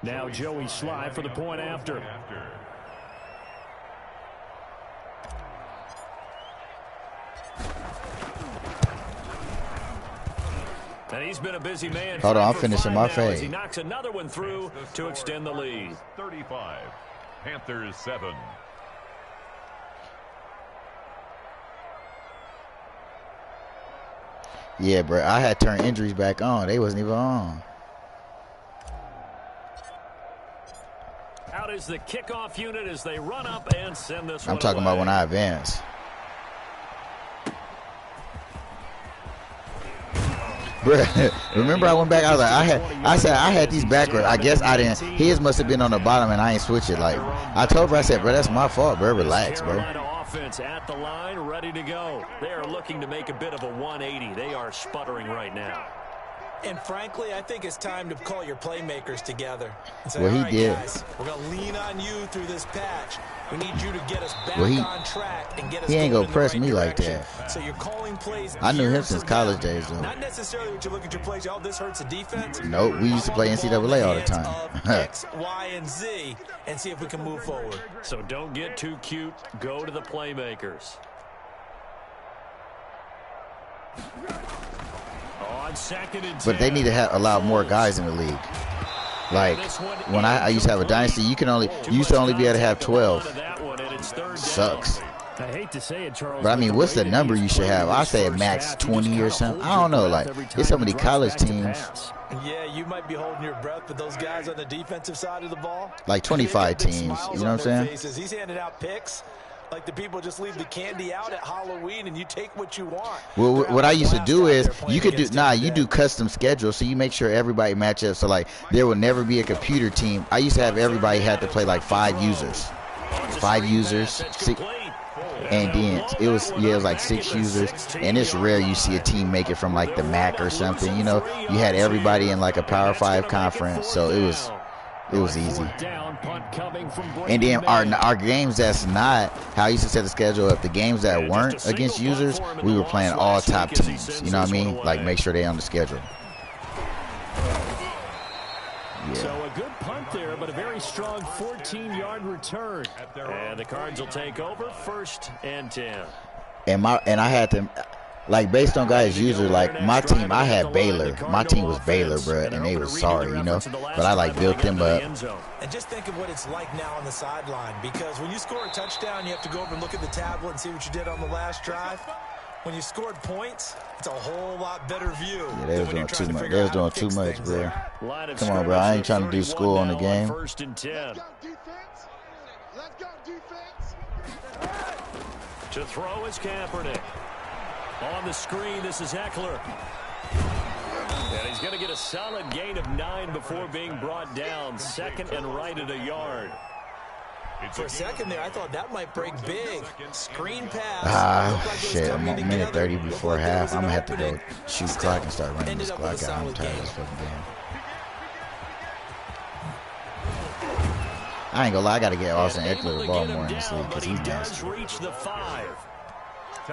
Now Joey Sly for the point after. And he's been a busy man. Hold on, I'm finishing my fade. He knocks another one through to extend the lead. 35. Panthers 7. Yeah, bro. I had turned injuries back on. They wasn't even on. Out is the kickoff unit as they run up and send this one I'm talking away. about when I advance. Bruh, remember I went back, I was like, I said I had these backwards. I guess I didn't. His must have been on the bottom and I ain't switch it. Like, I told her, I said, bro, that's my fault, bro. Relax, bro. Offense at the line, ready to go. They are looking to make a bit of a 180. They are sputtering right now. And frankly, I think it's time to call your playmakers together. And say, well, he all right, did. Guys, we're going to lean on you through this patch. We need you to get us back on track and get us. He ain't gonna press right me direction. like that. So you're calling plays. I knew him since college days, though. Not necessarily what you look at your plays. Oh, this hurts the defense. Nope, we used to play NCAA all the time. X, Y, and Z, and see if we can move forward. So don't get too cute. Go to the playmakers. On second and 10. But they need to allow more guys in the league. Like when I used to have a dynasty, you used to only be able to have 12. Sucks. I hate to say it, Charles. But I mean, what's the number you should have? I say max 20 or something. I don't know. Like it's so many college teams. Yeah, you might be holding your breath, but those guys on the defensive side of the ball, like 25 teams. You know what I'm saying? He's handing out picks. Like the people just leave the candy out at Halloween and you take what you want. Well, what I used to do is you do custom schedules, so you make sure everybody match up. So like there will never be a computer team. I used to have everybody had to play like 5 users, 6, and then it was like 6 users. And it's rare you see a team make it from like the MAC or something. You know, you had everybody in like a Power 5 conference, so it was easy. And then our games that's not how I used to set the schedule. If the games that weren't against users, we were playing all top teams. You know what I mean? Like make sure they on the schedule. Yeah. So a good punt there, but a very strong 14-yard return. And the Cards will take over 1st and 10. And I had to. Like, based on guys' user, like, my team, I had Baylor. My team was Baylor, bro, and they was sorry, you know? But I, like, built them up. And just think of what it's like now on the sideline, because when you score a touchdown, you have to go over and look at the tablet and see what you did on the last drive. When you scored points, it's a whole lot better view. Yeah, they was doing too much. They was doing too much, bro. Come on, bro. I ain't trying to do school on the game. 1st and 10. Let's go, defense. To throw is Kaepernick. On the screen, this is Eckler. And he's going to get a solid gain of 9 before being brought down. 2nd and right at a yard. For a second there, I thought that might break big. Screen pass. Shit, I'm a minute 30 before half. I'm going to have to go shoot clock and start running this clock out. I'm tired of this fucking game. I ain't gonna lie, I got to get Austin Eckler the ball more in this league because he's nasty. Reach the 5.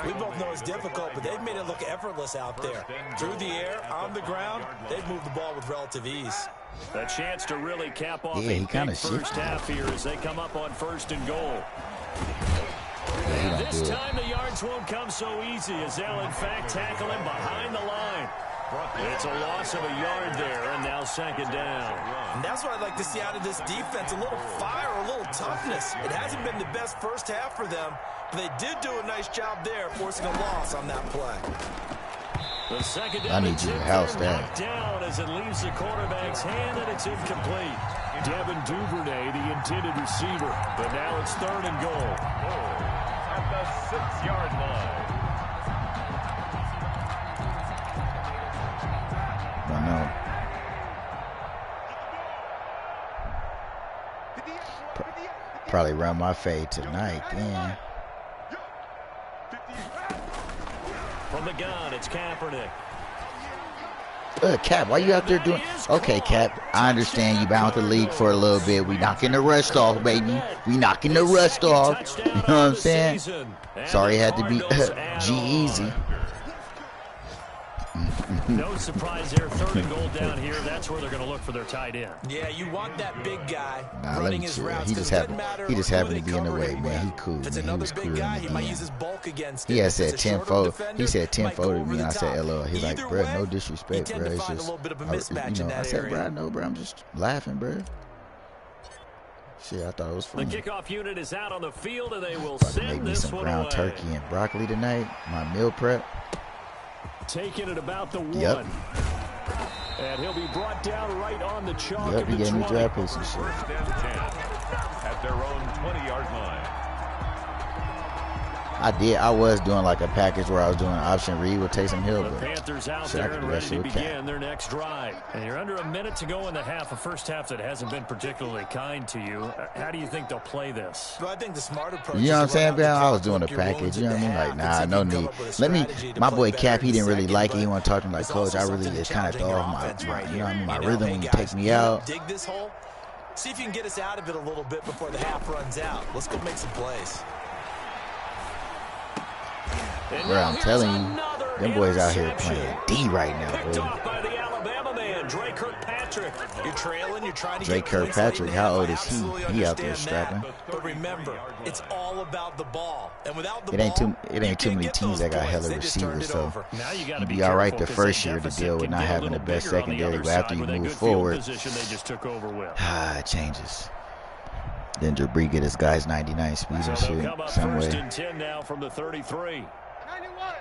We both know it's difficult, but they've made it look effortless out there. Through the air, on the ground, they've moved the ball with relative ease. A chance to really cap off a big first half here as they come up on 1st and goal. Yeah, this time the yards won't come so easy as they'll in fact tackle him behind the line. It's a loss of a yard there, and now 2nd down. And that's what I'd like to see out of this defense, a little fire, a little toughness. It hasn't been the best first half for them, but they did do a nice job there, forcing a loss on that play. The 2nd down I need you to house that. Down as it leaves the quarterback's hand, and it's incomplete. Devin Duvernay, the intended receiver, but now it's 3rd and goal. At the 6-yard line. I know. Probably run my fade tonight, then. From the gun, it's Kaepernick. Cap, why you out there doing? Okay, Cap, I understand you bound the league for a little bit. We knocking the rust off, baby. We knocking the rust off. You know what I'm saying? Sorry, it had to be G-Easy. No surprise there. 3rd and goal down here. That's where they're going to look for their tight end. Yeah, you want that big guy Nah, let running me his chill. routes. He just happened to be in the way, man. He cool, If it's man. He another was big cool guy, in he the might end. use his bulk against He it. had If said it's a shorter tenfold. defender, He said might go tenfold to over me, and the I said top. LOL. He's like, Either bro, way, no disrespect, you bro. tend to It's find just, a little bit of a I mismatch in that said, area. bro, I know, bro. I'm just laughing, bro. Shit, I thought it was The funny. kickoff unit is out on the field, and they will About to make send me this some one ground away. turkey and broccoli tonight. My meal prep. Taking it about the 1. Yep. And he'll be brought down right on the chalk Yep, of he the gave me 20. draft picks and shit. 1st and 10 at their own 20-yard line. I was doing like a package where I was doing an option read with Taysom Hill, The but Panthers out shit, I there could and do that ready shit to with begin Cat. their next drive. And you're under a minute to go in the half, a first half that hasn't been particularly kind to you. How do you think they'll play this? Well, I think the smart approach You know what I'm is to saying, run out man? the I was clock, doing a lick your package. wounds You know what I at mean? the Like, half, nah, and see if no you can come need. up with a Let me. strategy to My play boy better Cap, he in the didn't really second, like it. He but wasn't talking like, there's coach, also I really, something it kind of challenging throw your off my, offense right you know what I mean, here. my You know, rhythm hey, when you guys, take me you out. dig this hole? See if you can get us out of it a little bit before the half runs out. Let's go make some plays. Bro, I'm telling you, them boys out here playing D right now, Picked bro. off by the Alabama man, Drake Kirkpatrick. You're trailing, you're trying to Drake get points late Kirkpatrick, in the how half. old I is he? absolutely He out there understand that. strapping. But remember, it's all about the ball. And without the It ain't ball, too many get teams those that got points. hella They just turned receivers, it so over. Now you got to you'd be be all right careful the 'cause first that year to deficit deal with can not get a having the little best bigger on the secondary, other but after side you with that move good field forward, position they just took over with. it changes. Then Jabri get his guys 99 speed So and they'll shit come up some 1st way. and 10 now from the 33. 91.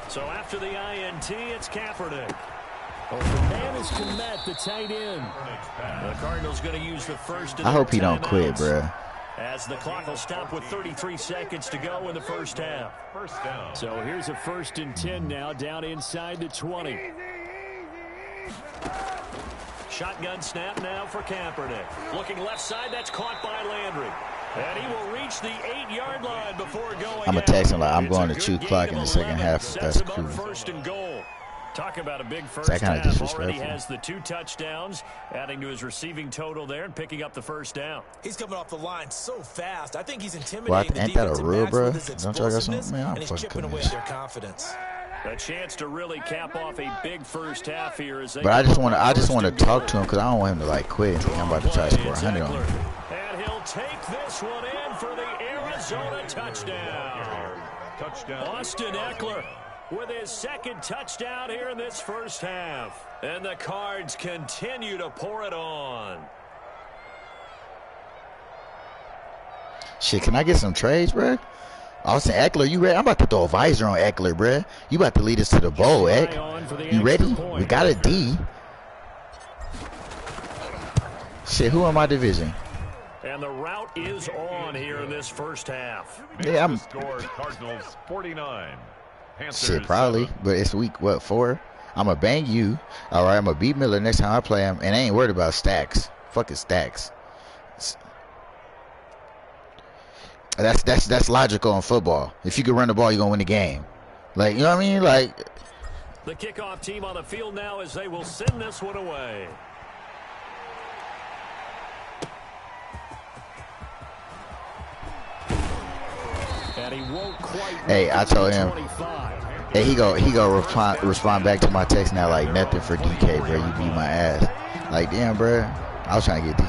So after the INT, it's Kaepernick. Oh, the man is Komet, the tight end. The Cardinals going to use the first. I hope he don't quit, bro. As the clock will stop with 33 seconds to go in the first half. 1st down. So here's a 1st and 10 now, down inside the 20. Shotgun snap now for Kaepernick. Looking left side, that's caught by Landry. And he will reach the 8-yard line before going I'm going out. to text him like, I'm It's going a to good chew gain clock of in the second 11, half. sets That's him up cool. 1st and goal. Talk about a big first that kinda half. Already disrespectful? has the 2 touchdowns, adding to his receiving total there and picking up the first down. He's coming off the line so fast. I think he's Well, intimidating the ain't that a defensive rule, backs bro? with his Don't y'all got explosiveness, something? Man, I'm and he's fucking chipping cutting away this at their confidence. A chance to really cap off a big first half here. As they But I just come want up to, first and talk goal. to him because I don't want him to like quit and think I'm about to try to score 100 on him. And he'll take this one in for the Arizona touchdown. Touchdown. Austin Eckler with his 2nd touchdown here in this first half. And the Cards continue to pour it on. Shit, can I get some trades, bro? Austin Eckler, you ready? I'm about to throw a visor on Eckler, bro. You about to lead us to the bowl, Eck. You ready? We got a D. Shit, who in my division? And the route is on here in this first half. Yeah, I'm. Score Cardinals 49. Panthers Shit, probably. 7. But it's week, what, 4? I'm going to bang you. All right, I'm going to beat Miller next time I play him. And I ain't worried about stacks. Fucking stacks. That's logical in football. If you can run the ball, you're going to win the game. Like, you know what I mean? Like, The kickoff team on the field now as they will send this one away. And he won't quite. Hey, I told him. 25. hey, he go respond back to my text now like nothing for DK, bro. You beat my ass. Like, damn, bro. I was trying to get D.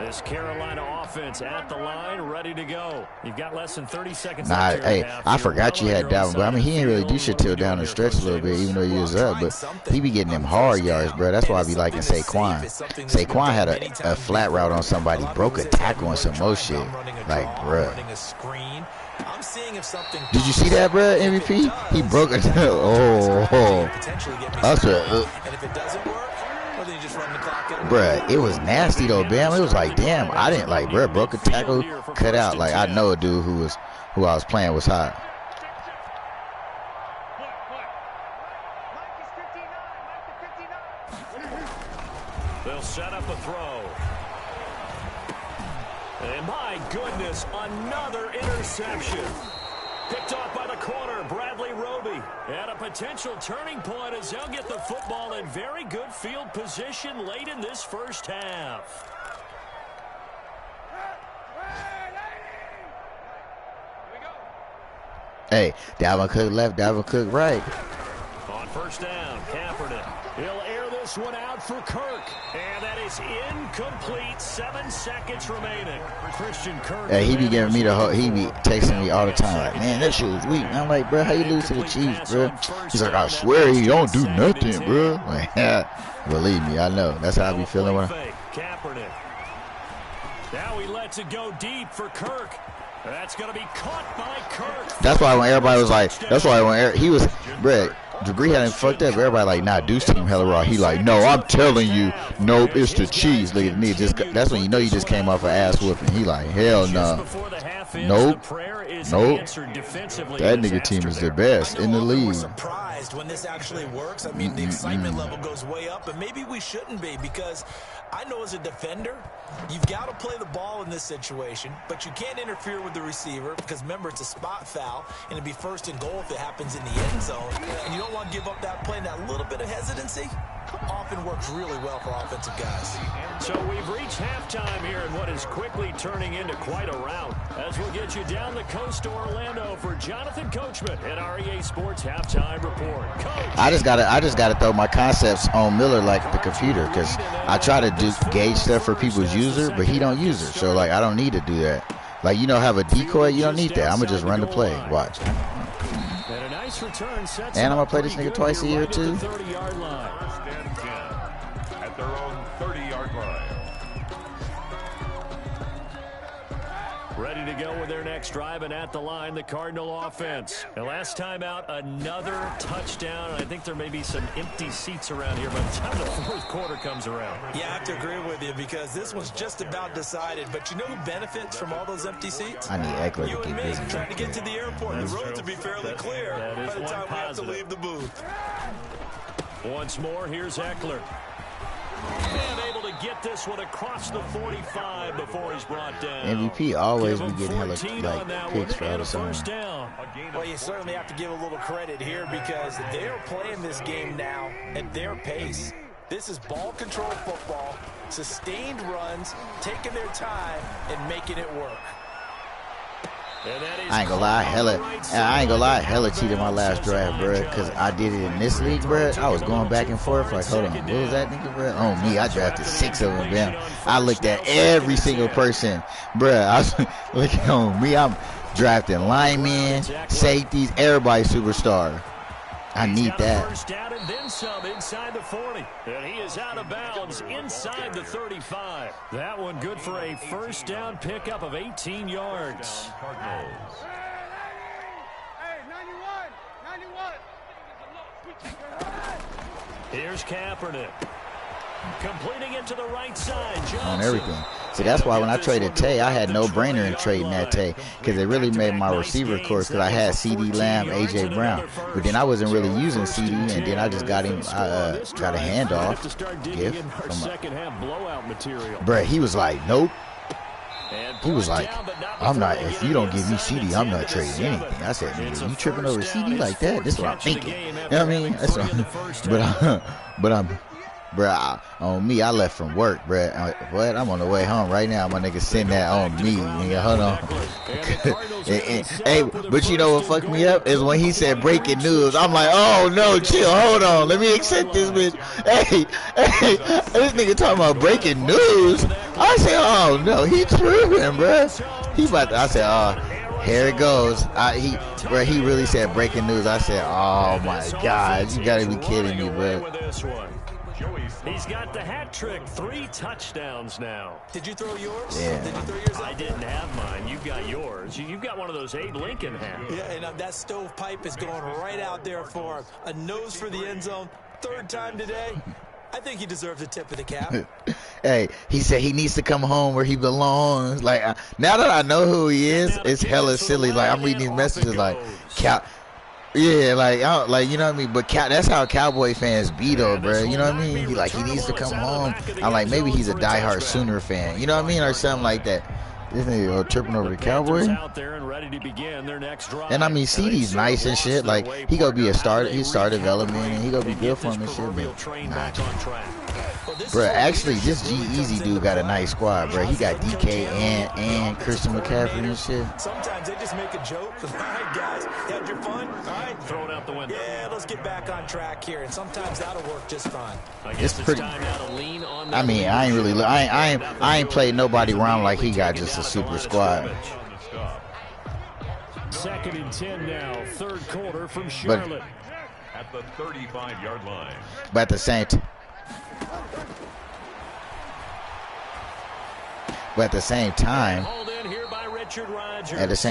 This Carolina offense at the line, ready to go. You've got less than 30 seconds Nah, left here in hey, the half. I You're forgot you well on had your own Dalvin, but I side mean, of he the ain't really field. do shit What are till we down doing the here, stretch a Coach little bit, Davis? even though he was up. But he be getting them hard yards, bro. That's why I be liking Saquon. Saquon had a flat route on somebody, broke a tackle on some more shit. Like, bruh. Did you see that, bro? MVP? He broke it. That's a. Bruh, it was nasty though, Bam. It was like, damn, I didn't like, bruh, broke a tackle, cut out. Like, I know a dude who I was playing was hot. They'll set up a throw. And my goodness, another interception. Picked off by the corner, Bradley Roby. And a potential turning point as they'll get the football in very good field position late in this first half. Hey, Dalvin Cook left, Dalvin Cook right. On first down, Kaepernick. He'll air this one out for Kirk. And that is incomplete. 7 seconds remaining. Christian Kirk. Hey, he be giving me the whole, he be texting me all the time like, man, that shit was weak. And I'm like, bro, how you lose to the Chiefs, bro? He's like, I swear he don't do nothing, bro. Like, believe me, I know. That's how I be feeling when Kaepernick. Now he lets it go deep for Kirk. That's going to be caught by Kirk. That's why when everybody was like, that's why when he was, bro, Degree had him fucked up. Everybody like, nah, Deuce team hella raw. He like, no, I'm telling you, nope, it's the Chiefs. Look at me. That's when you know you just came off an ass whooping. He like, hell no. Nope. Nope. That nigga team is the best in the league. Surprised when this actually works. I mean, the excitement level goes way up, and maybe we shouldn't be, because I know as a defender, you've got to play the ball in this situation, but you can't interfere with the receiver because, remember, it's a spot foul, and it'd be first and goal if it happens in the end zone, and you don't want to give up that play, and that little bit of hesitancy often works really well for offensive guys. So we've reached halftime here in what is quickly turning into quite a rout, as we'll get you down the coast to Orlando for Jonathan Coachman at our EA Sports Halftime Report. Coach. I just gotta throw my concepts on Miller like the computer, because I try to gauge stuff for people's user, but he don't use it, so like I don't need to do that. Like, you know, have a decoy, you don't need that. I'm gonna just run the play. Watch. And a nice return sets And I'm gonna play this nigga twice a year too. 30-yard line. First and 10 at their own 30-yard line. Ready to go with their next drive, and at the line, the Cardinal offense. And last time out, another touchdown. I think there may be some empty seats around here by the time the fourth quarter comes around. Yeah, I have to agree with you, because this one's just about decided. But you know who benefits from all those empty seats? I need Eckler You to and get me, busy. trying to get to the airport. The roads will be fairly clear by the time we have to leave the booth. Once more, here's Eckler. And able to get this one across the 45 before he's brought down. MVP always be getting hella like picks for all first the down. Well, you certainly have to give a little credit here, because they're playing this game now at their pace. This is ball control football, sustained runs, taking their time and making it work. I ain't gonna lie, hella cheated my last draft, bro, because I did it in this league, bro. I was going back and forth, like, hold on, what was that nigga, bro? On me, I drafted 6 of them, man. I looked at every single person, bro. I was looking on me. I'm drafting linemen, safeties, everybody superstar. I need that. First down and then some inside the 40. And he is out of bounds inside the 35. That one good for a first down pickup of 18 yards. Cardinals. Hey, 91. Here's Kaepernick. Completing it to the right side. Johnson. On everything. See, that's why when I traded Tay, I had no brainer in trading that Tay, because it really made my receiver course, because I had CD Lamb, AJ Brown, but then I wasn't really using CD, and then I just got him, got a handoff gift from bruh, he was like, nope. He was like, I'm not, if you don't give me CD, I'm not trading anything. I said, nigga, you tripping over CD like that? This is what I'm thinking. You know what I mean? That's what, but I'm bruh, on me, I left from work, bruh. What? I'm on the way home right now. My nigga send that on me. Nigga, hold on. Hey, but you know what fucked me up is when he said breaking news. I'm like, oh no, chill, hold on. Let me accept this bitch. Hey, this nigga talking about breaking news. I said, oh no, he tripping, bruh. He about to, I said, oh, here it goes. He really said breaking news. I said, oh my God, you gotta be kidding me, bruh. He's got the hat trick, 3 touchdowns now. Did you throw yours? Yeah. Did you throw yours? I didn't have mine. You've got yours. You've got one of those Abe Lincoln hats. Yeah, and that stovepipe is going right out there for him. A nose for the end zone. 3rd time today. I think he deserves a tip of the cap. Hey, he said he needs to come home where he belongs. Like, now that I know who he is, it's hella silly. Like, I'm reading these messages like, yeah, like you know what I mean. But that's how Cowboy fans be though, bro. You know what I mean? He needs to come home. I'm like, maybe he's a diehard Sooner fan. You know what I mean, or something like that. This nigga tripping over the Cowboy. Out there and ready to begin their next drive. And I mean, CD's nice and shit. Like, he gonna be a starter. He's star development, and he gonna be good for him and shit. But nah, bro, actually, this G-Eazy dude got a nice squad, bro. He got DK and Christian McCaffrey and shit. Sometimes they just make a joke. All right, guys, had your fun? All right, throw it out the window. Yeah, let's get back on track here, and sometimes that'll work just fine. It's pretty. I mean, I ain't really. I ain't played nobody around like he got just a super squad. 2nd and 10 now, 3rd quarter from Charlotte. At the 35-yard line. But at the same time. But at the same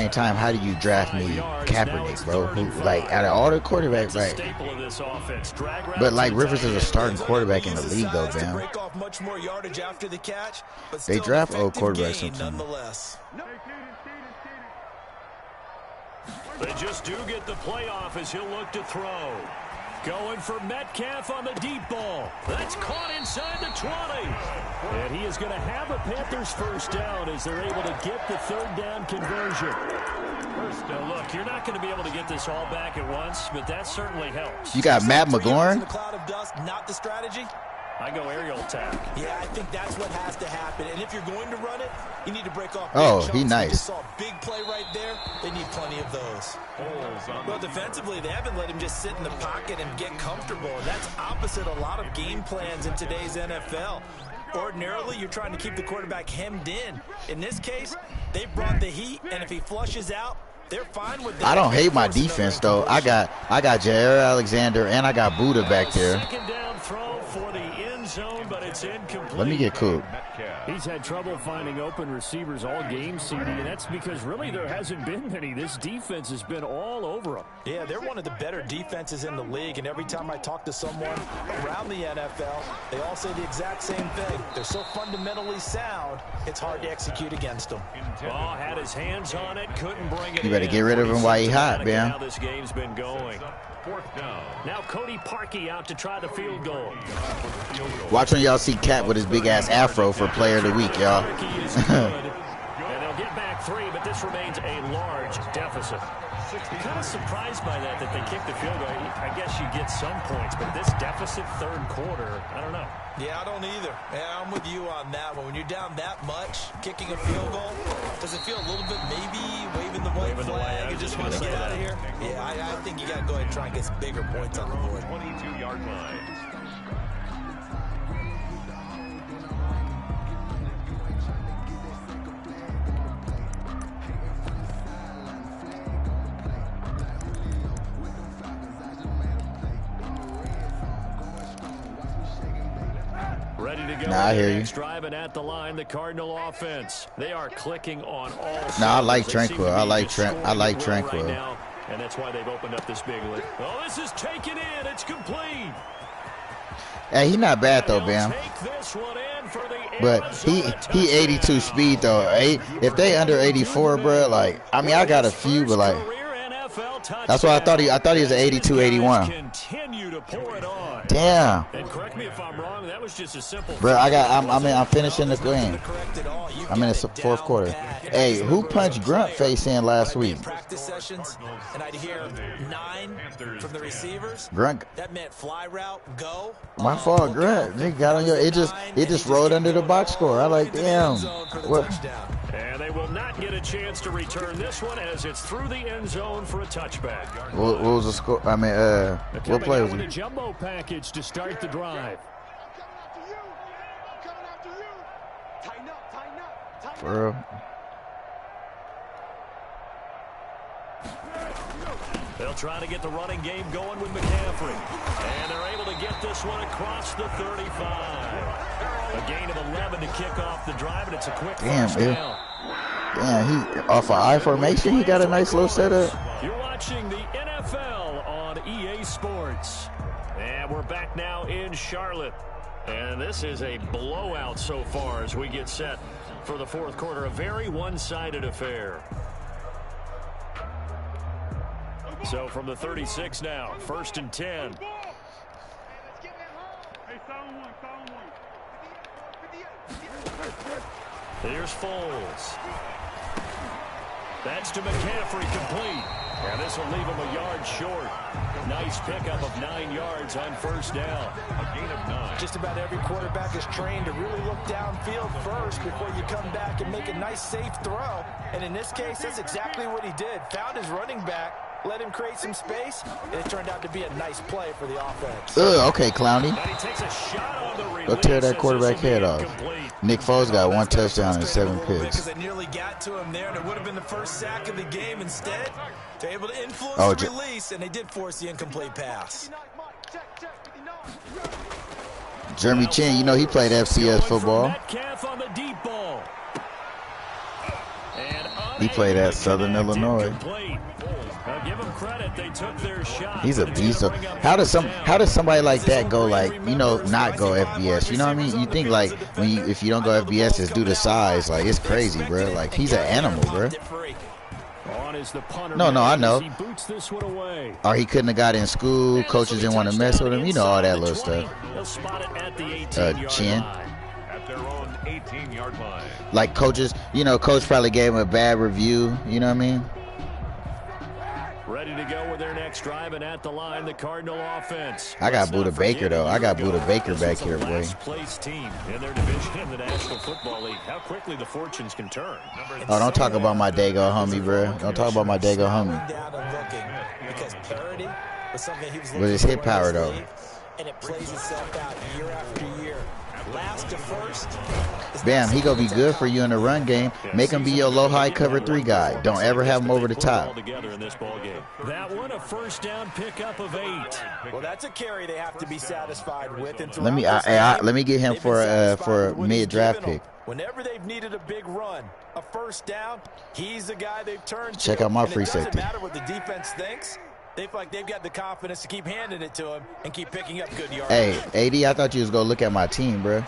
time, how do you draft me Kaepernick, bro? Who, like, out of all the quarterbacks, right? But like Rivers is a starting quarterback in the league, though, man. They draft old quarterbacks sometimes. They just do get the playoff as he'll look to throw. Going for Metcalf on the deep ball. That's caught inside the 20. And he is going to have a Panthers first down as they're able to get the 3rd down conversion. Now, look, you're not going to be able to get this all back at once, but that certainly helps. You got Matt McGloin. Not the strategy. I go aerial attack. Yeah, I think that's what has to happen. And if you're going to run it, you need to break off. Oh, he nice. You just saw a big play right there. They need plenty of those. Well, defensively, they haven't let him just sit in the pocket and get comfortable. That's opposite a lot of game plans in today's NFL. Ordinarily, you're trying to keep the quarterback hemmed in. In this case, they brought the heat, and if he flushes out, they're fine with that. I don't hate my defense, though. I got Jair Alexander and I got Buddha back there. 2nd down throw for the end zone, but it's incomplete. Let me get cool. He's had trouble finding open receivers all game, CD, and that's because really there hasn't been many. This defense has been all over them. Yeah, they're one of the better defenses in the league, and every time I talk to someone around the NFL, they all say the exact same thing. They're so fundamentally sound, it's hard to execute against them. Ball had his hands on it, couldn't bring it in. You better get rid of him while he hot, man. How this game's been going. 4th down. Now Cody Parkey out to try the field goal. Watch when y'all see Cat with his big ass afro for player of the week, y'all. And they'll get back 3, but this remains a large deficit. I'm kind of surprised by that they kicked the field goal. I guess you get some points, but this deficit 3rd quarter, I don't know. Yeah, I don't either. Yeah, I'm with you on that one. When you're down that much, kicking a field goal, does it feel a little bit maybe waving the white flag and just want to get out of here? Yeah, I think you got to go ahead and try and get some bigger points on the board. 22-yard line. Ready to go. Nah, I hear you. Driving at the line, the Cardinal offense. They are clicking on all. Nah, I like Tranquil. I like Tranquil. Right now, and that's why they've opened up this big lead. Oh, this is taken in. It's complete. Hey, he not bad though, Bam. But he 82 speed though. If they under 84, bro, like I mean I got a few, but like that's why I thought he was an 82, 81. Damn. And correct me if I'm wrong. That was just a simple. Bro, I'm finishing the game. I'm in the 4th quarter. Hey, who punched Grunt face in last week? Practice sessions, and I'd hear 9 from the receivers. Grunt. That meant fly route, go. My fault, Grunt. They got on your. It just rolled under the box score. I like, damn. What? And they will not get a chance to return this one as it's through the end zone for a touchback. What was the score? I mean, what play was it? A jumbo package to start the drive. For real? They'll try to get the running game going with McCaffrey. And they're able to get this one across the 35. A gain of 11 to kick off the drive, and it's a quick first down. Damn, he off of I formation, he got a nice little setup. You're watching the NFL on EA Sports. And we're back now in Charlotte. And this is a blowout so far as we get set for the 4th quarter. A very one-sided affair. So from the 36 now, 1st and 10. Here's Foles. That's to McCaffrey, complete. And this will leave him a yard short. Nice pickup of 9 yards on first down. A gain of 9. Just about every quarterback is trained to really look downfield first before you come back and make a nice, safe throw. And in this case, that's exactly what he did. Found his running back, let him create some space, and it turned out to be a nice play for the offense. Okay, Clowney. And he takes a shot on the release. Go tear that quarterback head off. Nick Foles got 1 touchdown and 7 picks. Because they nearly got to him there, and it would have been the first sack of the game. Instead, they're able to influence the release, and they did force the incomplete pass. Jeremy Chin, you know he played FCS football. On the deep ball. He played at Southern Illinois. Now give him credit, they took their shot. He's a beast. How does somebody like that go, like, you know, not go FBS? You know what I mean? You think like if you don't go FBS, it's due to size. Like, it's crazy, bro. Like, he's an animal, bro. No, I know. Or he couldn't have got in school. Coaches didn't want to mess with him. You know, all that little stuff. Chin. At their own 18-yard line. Like coaches, you know, coach probably gave him a bad review. You know what I mean? Ready to go with their next drive, and at the line, the Cardinal offense. I got Buda Baker, though. I got Buda Baker back here, boy. Place team in their division in the National Football League. How quickly the fortunes can turn. Oh, don't talk about my Dago homie, bro. Don't talk about my Dago homie. With his hit power, though. And it plays itself out year after year. Last to first. Bam, he gonna be good for you in the run game. Make him be your low-high cover 3 guy. Don't ever have him over the top. That one, a first down pickup of 8. Well, that's a carry they have to be satisfied with. Let me get him for a mid-draft pick. Whenever they've needed a big run, a first down, he's the guy they've turned to. Check out my free safety. It doesn't matter what the defense thinks. They feel like they've got the confidence to keep handing it to him and keep picking up good yards. Hey, AD, I thought you was going to look at my team, bro. Now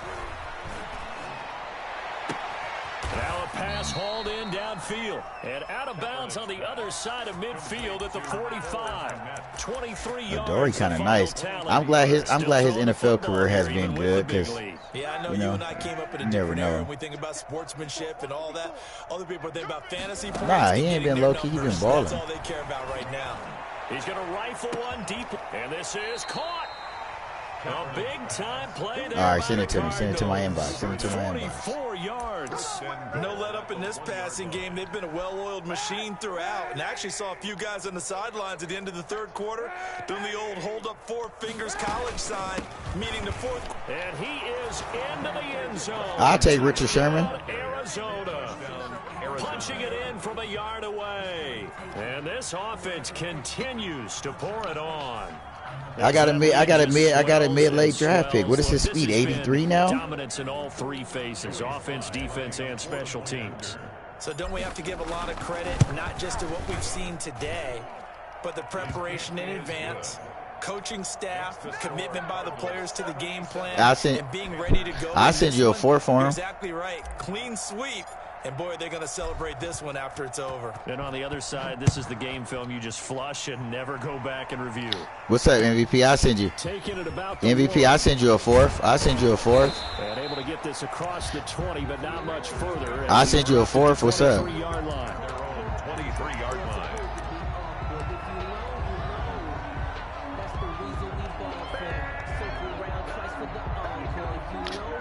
a pass hauled in downfield and out of bounds on the other side of midfield at the 45. 23 yards. Dory kind of nice. I'm glad his NFL career has been good because, yeah, I know you know, and I came up in a never different know. era and we think about sportsmanship and all that. Other people think about fantasy points. Nah, he ain't been low-key. He been balling. That's all they care about right now. He's going to rifle one deep, and this is caught. A big-time play there. All right, send it to me. Send it to my inbox. Send it to my inbox. 44 yards. No let up in this passing game. They've been a well-oiled machine throughout, and actually saw a few guys on the sidelines at the end of the third quarter doing the old hold-up 4 fingers college sign, meaning the fourth. And he is into the end zone. I'll take Richard Sherman. Arizona. Punching it in from a yard away. And this offense continues to pour it on. I got a mid-late draft pick. What is his speed? 83 now? Dominance in all 3 phases, offense, defense, and special teams. So don't we have to give a lot of credit, not just to what we've seen today, but the preparation in advance, coaching staff, commitment by the players to the game plan, and being ready to go. I'll send you a 4 for him. Exactly right. Clean sweep. And, boy, they're going to celebrate this one after it's over. And on the other side, this is the game film you just flush and never go back and review. What's up, MVP? I'll send you. Taking it about MVP, I'll send you a 4th. I'll send you a 4th. And able to get this across the 20, but not much further. I'll send you a 4th. What's up? 23-yard line.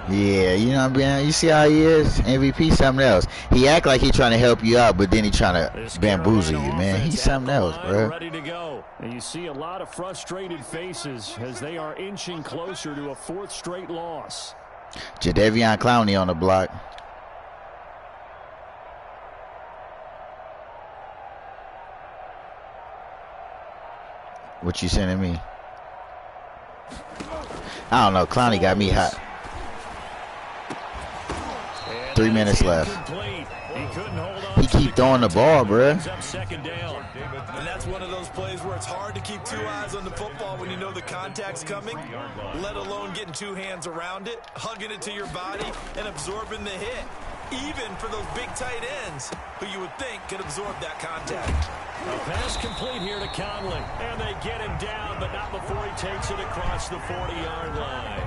Yeah, you know what I mean? You see how he is? MVP something else. He act like he trying to help you out, but then he trying to bamboozle you, man. He's something else, bro. Ready to go. And you see a lot of frustrated faces as they are inching closer to a 4th straight loss. Jadeveon Clowney on the block. What you sending me? I don't know. Clowney got me hot. 3 minutes left. He keep throwing the ball, bro. And that's one of those plays where it's hard to keep 2 eyes on the football when you know the contact's coming, let alone getting 2 hands around it, hugging it to your body, and absorbing the hit, even for those big tight ends who you would think could absorb that contact. A pass complete here to Conley, and they get him down, but not before he takes it across the 40-yard line.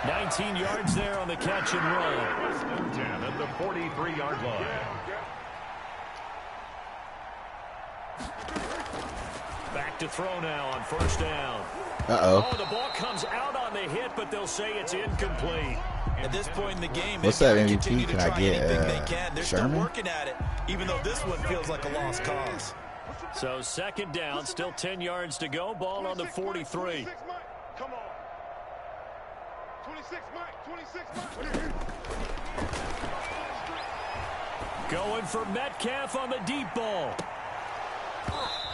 19 yards there on the catch and run. First and 10 at the 43-yard line. Back to throw now on first down. Uh-oh. Oh, the ball comes out on the hit, but they'll say it's incomplete. At this point in the game, What's that MVP? Can I get They're Sherman? still working at it, even though this one feels like a lost cause. So second down, still 10 yards to go. Ball on the 43. Come on. 26, Mike. 26, Mike. Going for Metcalf on the deep ball.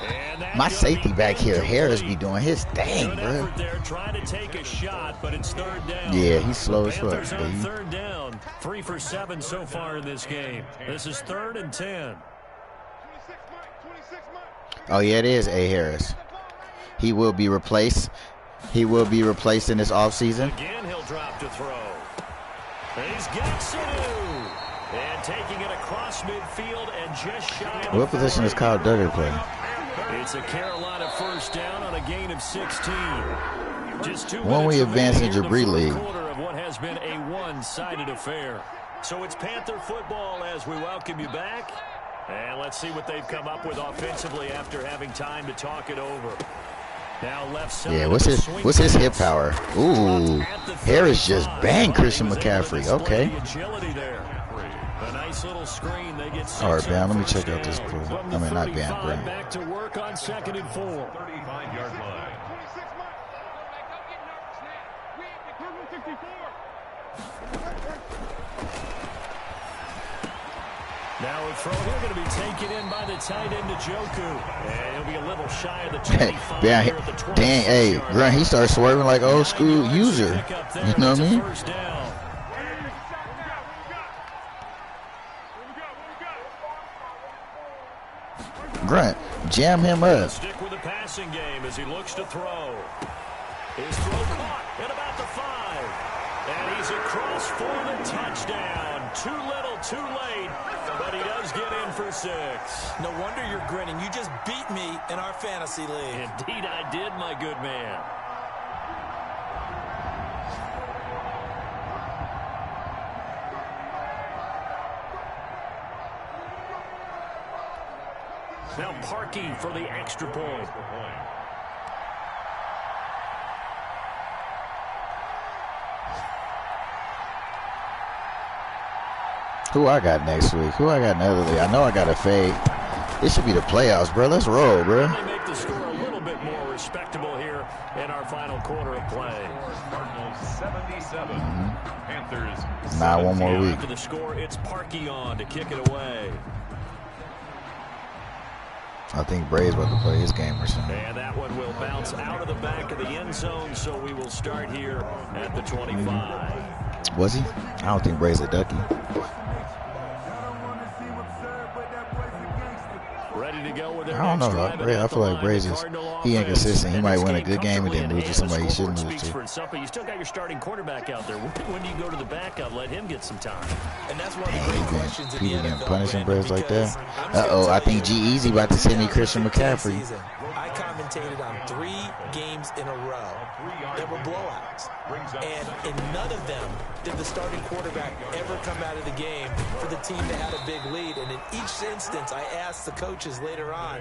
And My safety back here, Harris, be doing his thing, good bro. effort there, trying to take a shot, but it's third down. Yeah, he's slow as fuck. Panthers on Baby. third down. 3 for 7 so far in this game. This is 3rd and 10. 26, Mike. 26, Mike. Oh, yeah, it is A. Harris. He will be replaced. He will be replaced in this offseason. Again, he'll drop to throw. He's got Sanu. And taking it across midfield and just shy of What position does Kyle Duggar play? It's a Carolina first down on a gain of 16. Just 2 When we minutes advance in remaining here Jabri in the League. fourth quarter of what has been a one-sided affair. So it's Panther football as we welcome you back. And let's see what they've come up with offensively after having time to talk it over. Now left side. Yeah, what's his hip power? Ooh, Harris just banged Christian McCaffrey. Okay. The agility there. A nice little screen. They get 6 All right, Bam, let me first check out this down. play. From I the mean, not 35, Bam, Bam. back to work on 2nd and 4. 35-yard line. 26, Mike. Don't get nervous now. We ain't the Cleveland 64. Now a throw here going to be taken in by the tight end Njoku. And he'll be a little shy of the 25 Bam, here at the 26 dang, hey, yard Grunt, he line. started swerving like old school user. Pickup there. You know what I That's a mean? First down. Grunt, jam him up. Stick with the passing game as he looks to throw. His throw caught at about the 5. And he's across for the touchdown. Too little, too late. But he does get in for 6. No wonder you're grinning. You just beat me in our fantasy league. Indeed I did, my good man. Now Parkey for the extra point. Who I got next week? Who I got in the other league? I know I got a fade. This should be the playoffs, bro. Let's roll, bro. They make the score a little bit more respectable here in our final quarter of play. Cardinals 77. Panthers Nah, one more week. After the score, it's Parkey on to kick it away. I think Bray's about to play his game or something. And that one will bounce out of the back of the end zone, so we will start here at the 25. Was he? I don't think Bray's a ducky. Ready to go with their I don't know. next drive I feel like Bray's is he inconsistent. He might win a good game and then lose to somebody he shouldn't lose to. But you still got your starting quarterback out there. When do you go to the backup? Let him get some time. And that's one of the great questions in the People getting NFL, punishing Brandon, Braves like that. because I'm just gonna I tell think you, G-Eazy about to send me Christian McCaffrey. season, I commentated on 3 games in a row that were blowouts. And in none of them did the starting quarterback ever come out of the game for the team that had a big lead. And in each instance, I asked the coaches later on,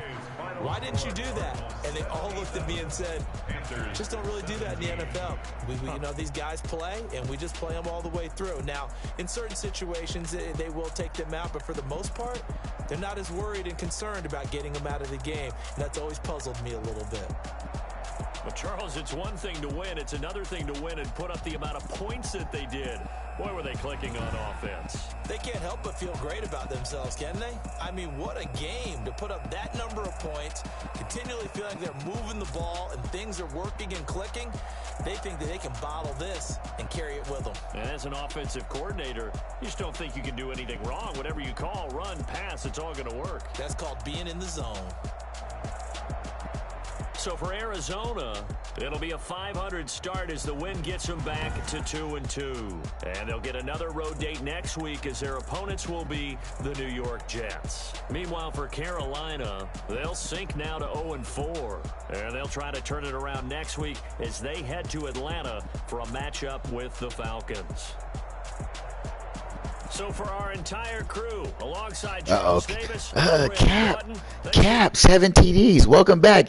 why didn't you do that? And they all looked at me and said, just don't really do that in the NFL. You know, these guys play, and we just play them all the way through. Now, in certain situations, they will take them out, but for the most part, they're not as worried and concerned about getting them out of the game. And that's always puzzled me a little bit. But, Charles, it's one thing to win. It's another thing to win and put up the amount of points that they did. Boy, were they clicking on offense. They can't help but feel great about themselves, can they? I mean, what a game to put up that number of points, continually feel like they're moving the ball and things are working and clicking. They think that they can bottle this and carry it with them. And as an offensive coordinator, you just don't think you can do anything wrong. Whatever you call, run, pass, it's all going to work. That's called being in the zone. So for Arizona, it'll be a .500 start as the win gets them back to 2-2. And they'll get another road date next week as their opponents will be the New York Jets. Meanwhile, for Carolina, they'll sink now to 0-4. And they'll try to turn it around next week as they head to Atlanta for a matchup with the Falcons. So for our entire crew, alongside Charles Davis, Cap, 7 TDs. Welcome back.